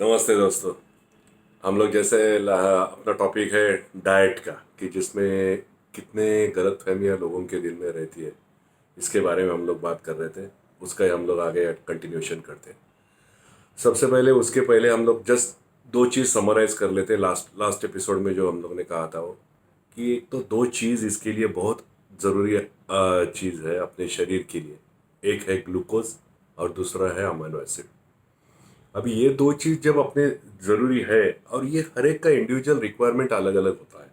नमस्ते दोस्तों। हम लोग जैसे अपना टॉपिक है डाइट का, कि जिसमें कितने गलत फहमियाँ लोगों के दिल में रहती है, इसके बारे में हम लोग बात कर रहे थे। उसका ही हम लोग आगे कंटिन्यूशन करते हैं। सबसे पहले उसके पहले हम लोग जस्ट दो चीज़ समराइज कर लेते हैं। लास्ट लास्ट एपिसोड में जो हम लोग ने कहा था वो, कि एक तो दो चीज़ इसके लिए बहुत ज़रूरी चीज़ है अपने शरीर के लिए। एक है ग्लूकोज और दूसरा है अमीनो एसिड। अभी ये दो चीज जब अपने जरूरी है, और ये हर एक का इंडिविजुअल रिक्वायरमेंट अलग अलग होता है।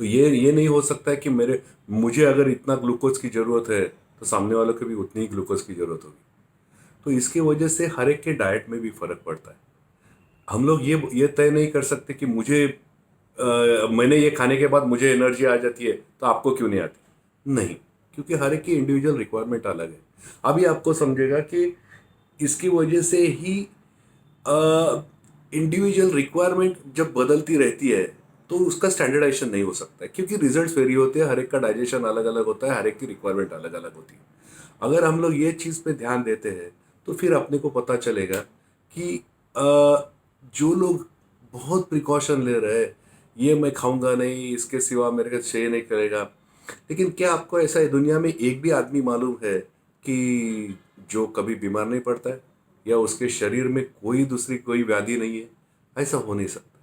तो ये नहीं हो सकता है कि मुझे अगर इतना ग्लूकोज की जरूरत है तो सामने वालों को भी उतनी ही ग्लूकोज की जरूरत होगी। तो इसकी वजह से हर एक के डाइट में भी फर्क पड़ता है। हम लोग ये तय नहीं कर सकते कि मैंने ये खाने के बाद मुझे एनर्जी आ जाती है तो आपको क्यों नहीं आती। नहीं, क्योंकि हर एक की इंडिविजुअल रिक्वायरमेंट अलग है। अभी आपको समझेगा कि इसकी वजह से ही इंडिविजुअल रिक्वायरमेंट जब बदलती रहती है तो उसका स्टैंडर्डाइजेशन नहीं हो सकता है, क्योंकि रिजल्ट्स वेरी होते हैं। हर एक का डाइजेशन अलग अलग होता है, हर एक की रिक्वायरमेंट अलग अलग होती है। अगर हम लोग ये चीज़ पे ध्यान देते हैं तो फिर अपने को पता चलेगा कि जो लोग बहुत प्रिकॉशन ले रहे हैं, ये मैं खाऊंगा नहीं, इसके सिवा मेरे को सही नहीं करेगा। लेकिन क्या आपको ऐसा है दुनिया में एक भी आदमी मालूम है कि जो कभी बीमार नहीं पड़ता है, या उसके शरीर में कोई दूसरी कोई व्याधि नहीं है? ऐसा हो नहीं सकता।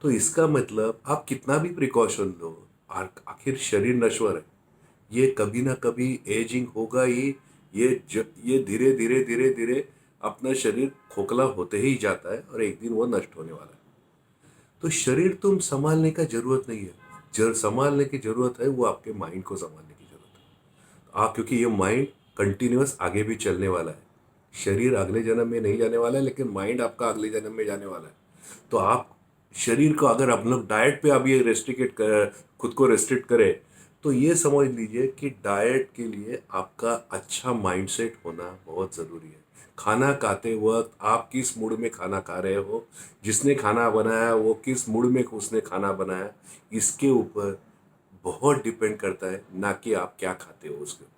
तो इसका मतलब आप कितना भी प्रिकॉशन लो, आखिर शरीर नश्वर है। ये कभी ना कभी एजिंग होगा ही। ये धीरे धीरे धीरे धीरे अपना शरीर खोखला होते ही जाता है और एक दिन वो नष्ट होने वाला है। तो शरीर तुम संभालने का जरूरत नहीं है। जो संभालने की जरूरत है वो आपके माइंड को संभालने की जरूरत है। क्योंकि ये माइंड कंटिन्यूअस आगे भी चलने वाला है। शरीर अगले जन्म में नहीं जाने वाला है, लेकिन माइंड आपका अगले जन्म में जाने वाला है। तो आप शरीर को अगर आप लोग डाइट पे अभी रेस्ट्रिकेट कर, खुद को रेस्ट्रिक्ट करें, तो ये समझ लीजिए कि डाइट के लिए आपका अच्छा माइंडसेट होना बहुत ज़रूरी है। खाना खाते वक्त आप किस मूड में खाना खा रहे हो, जिसने खाना बनाया वो किस मूड में उसने खाना बनाया, इसके ऊपर बहुत डिपेंड करता है, ना कि आप क्या खाते हो उसके ऊपर।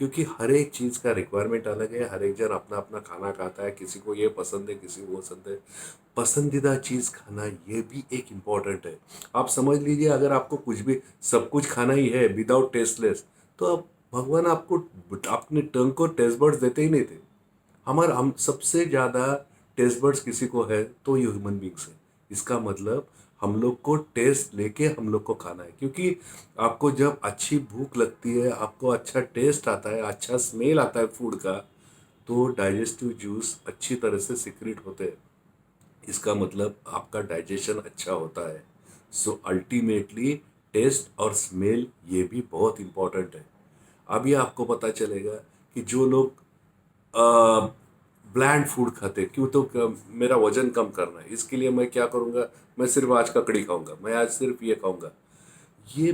क्योंकि हर एक चीज़ का रिक्वायरमेंट अलग है। हर एक जन अपना अपना खाना खाता है, किसी को ये पसंद है, किसी को वो पसंद है। पसंदीदा चीज़ खाना ये भी एक इम्पॉर्टेंट है। आप समझ लीजिए, अगर आपको कुछ भी सब कुछ खाना ही है विदाउट टेस्टलेस, तो अब भगवान आपको अपने टंग को टेस्ट बर्ड्स देते ही नहीं थे। हम सबसे ज़्यादा टेस्ट बर्ड्स किसी को है तो ये ह्यूमन बींग्स है। इसका मतलब हम लोग को टेस्ट लेके हम लोग को खाना है। क्योंकि आपको जब अच्छी भूख लगती है, आपको अच्छा टेस्ट आता है, अच्छा स्मेल आता है फूड का, तो डाइजेस्टिव जूस अच्छी तरह से सिक्रेट होते हैं। इसका मतलब आपका डाइजेशन अच्छा होता है। सो अल्टीमेटली टेस्ट और स्मेल ये भी बहुत इम्पोर्टेंट है। अभी आपको पता चलेगा कि जो लोग ब्लैंड फूड खाते, क्यों तो मेरा वजन कम करना है, इसके लिए मैं क्या करूँगा, मैं सिर्फ आज ककड़ी खाऊंगा, मैं आज सिर्फ ये खाऊंगा। ये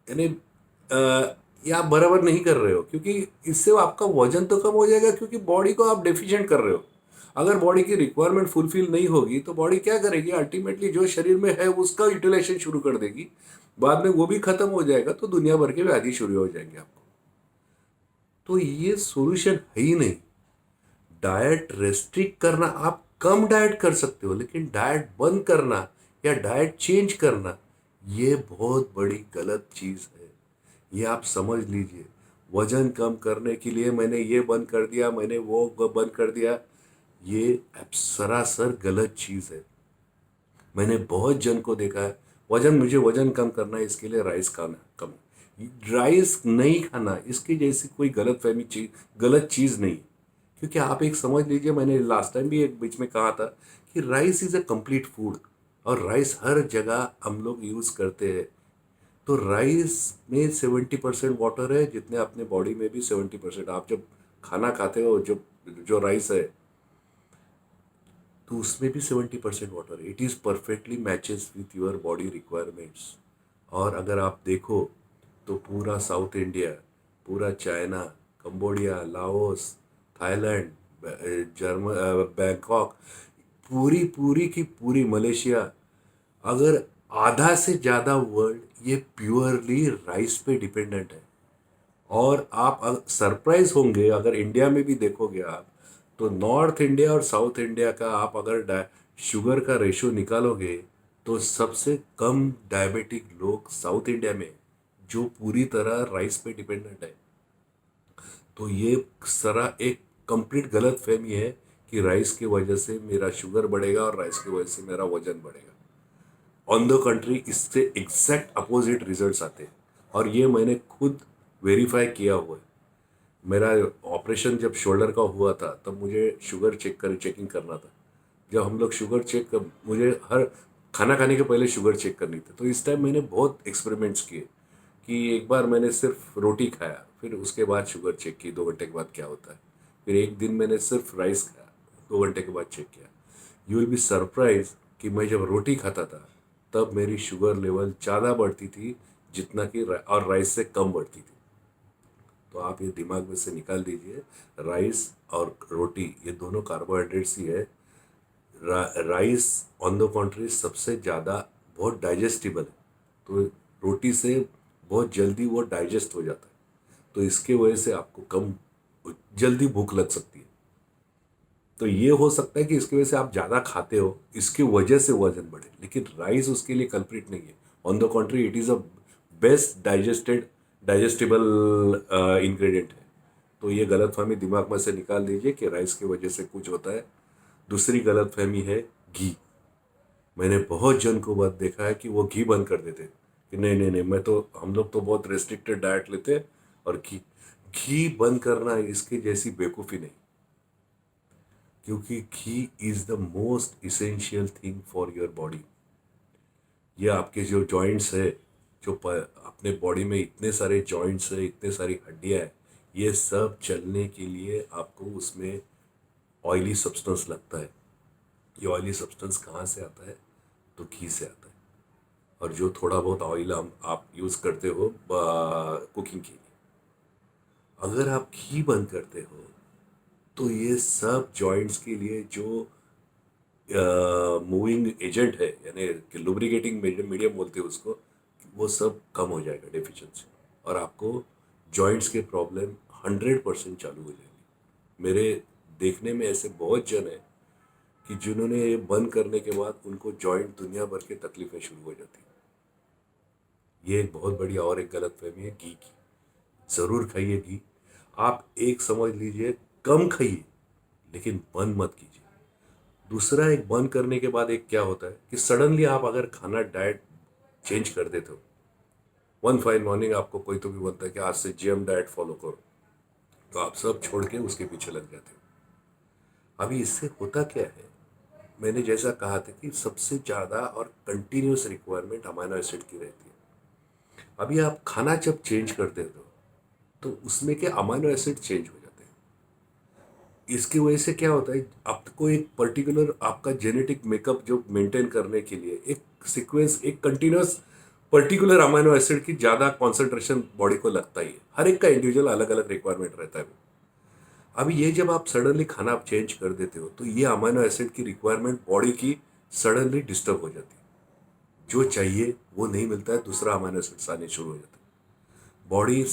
यानी ये आप बराबर नहीं कर रहे हो, क्योंकि इससे आपका वजन तो कम हो जाएगा, क्योंकि बॉडी को आप डेफिशिएंट कर रहे हो। अगर बॉडी की रिक्वायरमेंट फुलफिल नहीं होगी तो बॉडी क्या करेगी, अल्टीमेटली जो शरीर में है उसका यूटिलाइजेशन शुरू कर देगी। बाद में वो भी खत्म हो जाएगा तो दुनिया भर के व्याधि शुरू हो जाएंगे आपको। तो ये सॉल्यूशन है ही नहीं। डाइट रेस्ट्रिक्ट करना, आप कम डाइट कर सकते हो, लेकिन डाइट बंद करना या डाइट चेंज करना, ये बहुत बड़ी गलत चीज है। ये आप समझ लीजिए। वजन कम करने के लिए मैंने ये बंद कर दिया, मैंने वो बंद कर दिया, ये अब सरासर गलत चीज है। मैंने बहुत जन को देखा है, मुझे वजन कम करना है, इसके लिए राइस खाना कम। राइस नहीं खाना इसकी जैसी कोई गलत चीज नहीं। क्योंकि आप एक समझ लीजिए, मैंने लास्ट टाइम भी एक बीच में कहा था कि rice is a complete food, और राइस हर जगह हम लोग यूज करते हैं। तो राइस में 70% वाटर है, जितने अपने बॉडी में भी 70%। आप जब खाना खाते हो, जो जो राइस है, तो उसमें भी 70% वाटर है। It is perfectly matches with your body requirements. और अगर आप देखो तो पूरा साउथ इंडिया, पूरा China, Cambodia, Laos, Thailand, Bangkok, पूरी पूरी की पूरी मलेशिया, अगर आधा से ज़्यादा वर्ल्ड ये प्योरली राइस पे डिपेंडेंट है। और आप सरप्राइज होंगे, अगर इंडिया में भी देखोगे आप, तो नॉर्थ इंडिया और साउथ इंडिया का आप अगर शुगर का रेशो निकालोगे तो सबसे कम डायबिटिक लोग साउथ इंडिया में, जो पूरी तरह राइस पे डिपेंडेंट है। तो ये सारा एक कंप्लीट गलत फहमी है कि राइस की वजह से मेरा शुगर बढ़ेगा और राइस की वजह से मेरा वजन बढ़ेगा। ऑन द कंट्री इससे एग्जैक्ट अपोजिट रिजल्ट्स आते हैं, और ये मैंने खुद वेरीफाई किया हुआ है। मेरा ऑपरेशन जब शोल्डर का हुआ था तब मुझे शुगर चेकिंग करना था। जब हम लोग शुगर चेक कर, मुझे हर खाना खाने के पहले शुगर चेक करनी थी। तो इस टाइम मैंने बहुत एक्सपेरिमेंट्स किए कि एक बार मैंने सिर्फ रोटी खाया, फिर उसके बाद शुगर चेक की 2 घंटे के बाद क्या होता है। फिर एक दिन मैंने सिर्फ राइस खाया, 2 घंटे के बाद चेक किया। यू विल बी सरप्राइज कि मैं जब रोटी खाता था तब मेरी शुगर लेवल ज़्यादा बढ़ती थी जितना कि और राइस से कम बढ़ती थी। तो आप ये दिमाग में से निकाल दीजिए, राइस और रोटी ये दोनों कार्बोहाइड्रेट्स ही है। राइस ऑन द कॉन्ट्री सबसे ज़्यादा बहुत डाइजेस्टिबल है, तो रोटी से बहुत जल्दी वो डाइजेस्ट हो जाता है। तो इसके वजह से आपको कम जल्दी भूख लग सकती है। तो ये हो सकता है कि इसकी वजह से आप ज़्यादा खाते हो, इसकी वजह से वजन बढ़े, लेकिन राइस उसके लिए कल्प्रिट नहीं है। On the contrary it is a best digestible ingredient है। तो ये गलतफहमी दिमाग में से निकाल दीजिए कि राइस की वजह से कुछ होता है। दूसरी गलतफहमी है घी। मैंने बहुत जन को बात देखा है कि वो घी बंद कर देते हैं कि नहीं नहीं नहीं, मैं तो हम लोग तो बहुत रेस्ट्रिक्टेड डाइट लेते हैं और घी घी बंद करना इसके जैसी बेवकूफ़ी नहीं। क्योंकि ghee is the most essential thing for your body. ये आपके जो जॉइंट्स है, अपने बॉडी में इतने सारे जॉइंट्स है, इतने सारी हड्डियाँ है, ये सब चलने के लिए आपको उसमें ऑयली सब्सटेंस लगता है। ये ऑयली सब्सटेंस कहाँ से आता है? तो घी से आता है। और जो थोड़ा बहुत ऑयल आप यूज़ करते हो कुकिंग के लिए, अगर आप घी बंद करते हो तो ये सब जॉइंट्स के लिए जो मूविंग एजेंट है, यानी कि लुब्रिकेटिंग मीडियम बोलते हैं उसको, वो सब कम हो जाएगा डेफिशिएंसी, और आपको जॉइंट्स के प्रॉब्लम 100% चालू हो जाएंगे। मेरे देखने में ऐसे बहुत जन है कि जिन्होंने ये बंद करने के बाद उनको जॉइंट दुनिया भर के तकलीफें शुरू हो जाती हैं। ये एक बहुत बड़ी और एक गलत फहमी है घी की। ज़रूर खाइए घी, आप एक समझ लीजिए कम खाइए, लेकिन बंद मत कीजिए। दूसरा, एक बंद करने के बाद एक क्या होता है कि सडनली आप अगर खाना डाइट चेंज कर देते हो, वन फाइन मॉर्निंग आपको कोई तो भी बोलता है कि आज से जीएम डाइट फॉलो करो, तो आप सब छोड़ के उसके पीछे लग जाते हो। अभी इससे होता क्या है, मैंने जैसा कहा था कि सबसे ज़्यादा और कंटिन्यूस रिक्वायरमेंट अमाइनो एसिड की रहती है। अभी आप खाना जब चेंज कर देते हो तो उसमें के अमाइनो एसिड चेंज हो जाते हैं। इसकी वजह से क्या होता है, आपको एक पर्टिकुलर आपका जेनेटिक मेकअप जो मेंटेन करने के लिए एक सीक्वेंस, एक कंटिन्यूस पर्टिकुलर अमाइनो एसिड की ज़्यादा कॉन्सेंट्रेशन बॉडी को लगता ही है। हर एक का इंडिविजुअल अलग अलग रिक्वायरमेंट रहता है। अभी ये जब आप सडनली खाना आप चेंज कर देते हो तो ये अमाइनो एसिड की रिक्वायरमेंट बॉडी की सडनली डिस्टर्ब हो जाती है। जो चाहिए वो नहीं मिलता है, दूसरा अमाइनो एसिड्स आने शुरू हो जाता है। बॉडी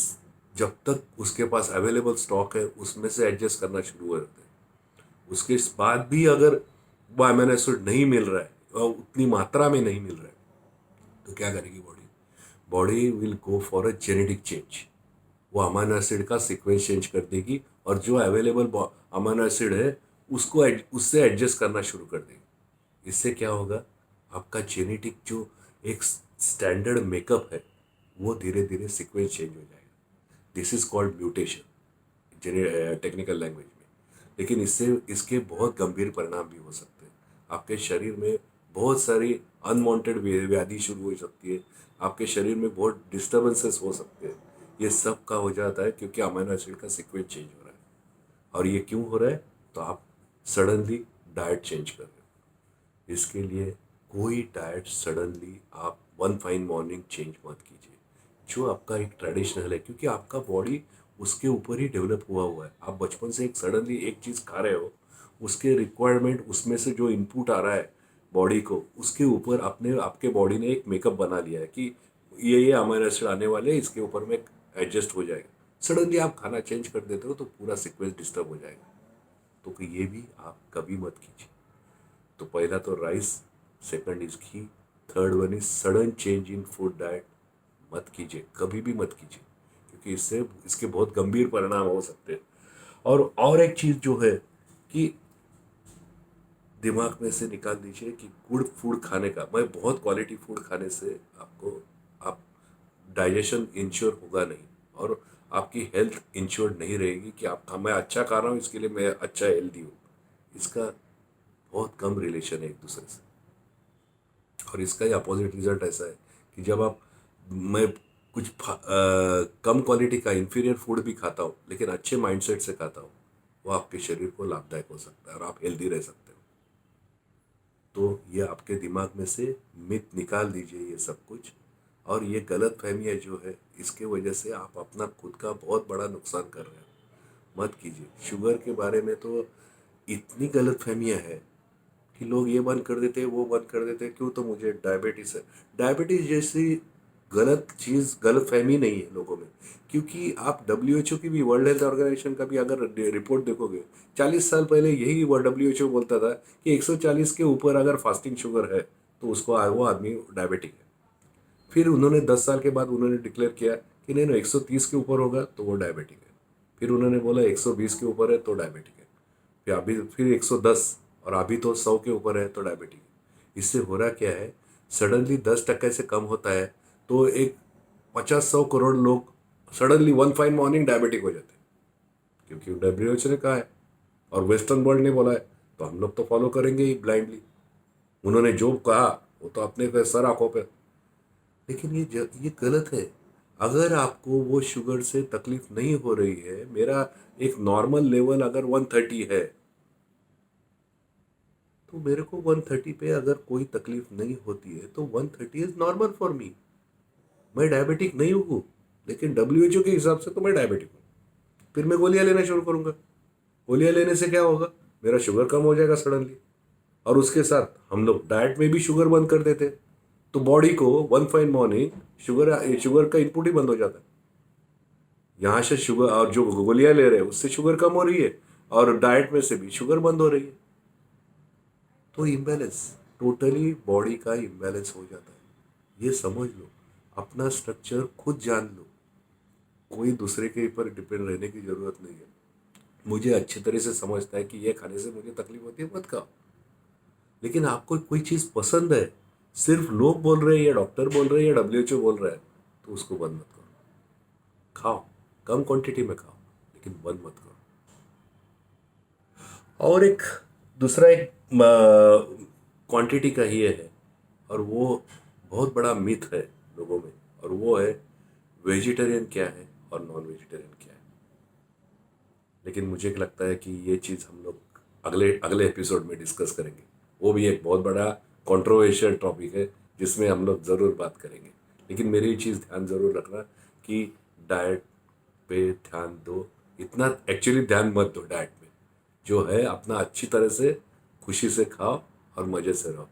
जब तक उसके पास अवेलेबल स्टॉक है उसमें से एडजस्ट करना शुरू हो जाता है। उसके बाद भी अगर वो अमीनो एसिड नहीं मिल रहा है और उतनी मात्रा में नहीं मिल रहा है, तो क्या करेगी body? Body will go for a genetic change. वो अमीनो एसिड का सीक्वेंस चेंज कर देगी और जो अवेलेबल अमीनो एसिड है उसको उससे एडजस्ट करना शुरू कर देगी। इससे क्या होगा, आपका जेनेटिक जो एक स्टैंडर्ड मेकअप है वो धीरे धीरे सीक्वेंस चेंज हो जाएगा। This is called mutation technical language में। लेकिन इससे इसके बहुत गंभीर परिणाम भी हो सकते हैं। आपके शरीर में बहुत सारी अनवांटेड व्याधि शुरू हो सकती है, आपके शरीर में बहुत डिस्टर्बेंसेस हो सकते हैं। ये सब का हो जाता है क्योंकि अमीनो एसिड का सीक्वेंस चेंज हो रहा है। और ये क्यों हो रहा है? तो आप सडनली डाइट चेंज कर रहे हो। इसके लिए कोई डाइट सडनली आप वन फाइन मॉर्निंग चेंज मत कीजिए। जो आपका एक ट्रेडिशनल है, क्योंकि आपका बॉडी उसके ऊपर ही डेवलप हुआ है। आप बचपन से एक सडनली एक चीज़ खा रहे हो, उसके रिक्वायरमेंट उसमें से जो इनपुट आ रहा है बॉडी को, उसके ऊपर अपने आपके बॉडी ने एक मेकअप बना लिया है कि ये अमीनो एसिड आने वाले हैं, इसके ऊपर में एडजस्ट हो जाएगा। सडनली आप खाना चेंज कर देते हो तो पूरा सीक्वेंस डिस्टर्ब हो जाएगा। तो कि ये भी आप कभी मत कीजिए। तो पहला तो rice, second is ghee, third one is sudden change in food diet. मत कीजिए, कभी भी मत कीजिए, क्योंकि इससे इसके बहुत गंभीर परिणाम हो सकते हैं। और एक चीज़ जो है कि दिमाग में से निकाल दीजिए कि गुड फूड खाने का, मैं बहुत क्वालिटी फूड खाने से आपको आप डाइजेशन इंश्योर होगा नहीं, और आपकी हेल्थ इंश्योर नहीं रहेगी कि आप मैं अच्छा खा रहा हूँ इसके लिए मैं अच्छा हेल्दी हूँ। इसका बहुत कम रिलेशन है एक दूसरे से। और इसका ही अपोजिट रिजल्ट ऐसा है कि जब आप मैं कुछ कम क्वालिटी का इंफीरियर फूड भी खाता हूँ लेकिन अच्छे माइंडसेट से खाता हूँ, वो आपके शरीर को लाभदायक हो सकता है और आप हेल्दी रह सकते हो। तो ये आपके दिमाग में से मिथ निकाल दीजिए ये सब कुछ। और ये गलत फहमियाँ जो है इसके वजह से आप अपना खुद का बहुत बड़ा नुकसान कर रहे हो। मत कीजिए। शुगर के बारे में तो इतनी गलत फहमियाँ है कि लोग ये बंद कर देते हैं वो बंद कर देते हैं, क्यों, तो मुझे डायबिटीज़ है। डायबिटीज़ जैसी गलत चीज़, गलत फहमी नहीं है लोगों में, क्योंकि आप WHO की भी, वर्ल्ड हेल्थ ऑर्गेनाइजेशन का भी अगर रिपोर्ट देखोगे, 40 साल पहले यही WHO बोलता था कि 140 के ऊपर अगर फास्टिंग शुगर है तो उसको वो आदमी डायबिटिक है। फिर उन्होंने 10 साल के बाद उन्होंने डिक्लेयर किया कि नहीं नहीं 130 के ऊपर होगा तो वो डायबिटिक है। फिर उन्होंने बोला 120 के ऊपर है तो डायबिटिक है। फिर 110, और अभी तो 100 के ऊपर है तो डायबिटिक है। इससे हो रहा क्या है, सडनली 10% से कम होता है तो एक 50-100 करोड़ लोग suddenly one fine morning diabetic हो जाते हैं, क्योंकि WHO ने कहा है और वेस्टर्न वर्ल्ड ने बोला है, तो हम लोग तो फॉलो करेंगे ही ब्लाइंडली। उन्होंने जो कहा वो तो अपने पे सर आंखों पे। लेकिन ये गलत है। अगर आपको वो शुगर से तकलीफ नहीं हो रही है, मेरा एक नॉर्मल लेवल अगर 130 है तो मेरे को 130 पे अगर कोई तकलीफ नहीं होती है तो 130 इज नॉर्मल फॉर मी। मैं डायबिटिक नहीं हूँ, लेकिन WHO के हिसाब से तो मैं डायबिटिक हूँ। फिर मैं गोलियां लेना शुरू करूंगा। गोलियां लेने से क्या होगा, मेरा शुगर कम हो जाएगा सडनली। और उसके साथ हम लोग डाइट में भी शुगर बंद कर देते हैं, तो बॉडी को one fine morning sugar sugar का इनपुट ही बंद हो जाता है। यहाँ से शुगर, और जो गोलियां ले रहे हैं उससे शुगर कम हो रही है, और डाइट में से भी शुगर बंद हो रही है। तो इम्बैलेंस, टोटली बॉडी का इम्बैलेंस हो जाता है। ये समझ लो, अपना स्ट्रक्चर खुद जान लो, कोई दूसरे के ऊपर डिपेंड रहने की जरूरत नहीं है। मुझे अच्छी तरह से समझता है कि ये खाने से मुझे तकलीफ होती है, मत खाओ। लेकिन आपको कोई चीज़ पसंद है, सिर्फ लोग बोल रहे हैं या डॉक्टर बोल रहे हैं या WHO बोल रहा है, तो उसको बंद मत करो। खाओ, कम क्वांटिटी में खाओ, लेकिन बंद मत करो। और एक दूसरा एक क्वांटिटी का ही है, और वो बहुत बड़ा मिथ है लोगों में, और वो है वेजिटेरियन क्या है और नॉन वेजिटेरियन क्या है। लेकिन मुझे लगता है कि ये चीज़ हम लोग अगले अगले एपिसोड में डिस्कस करेंगे। वो भी एक बहुत बड़ा कंट्रोवर्शियल टॉपिक है जिसमें हम लोग ज़रूर बात करेंगे। लेकिन मेरी ये चीज़ ध्यान ज़रूर रखना कि डाइट पे ध्यान दो। इतना एक्चुअली ध्यान मत दो डाइट में, जो है अपना अच्छी तरह से खुशी से खाओ और मज़े से रहो।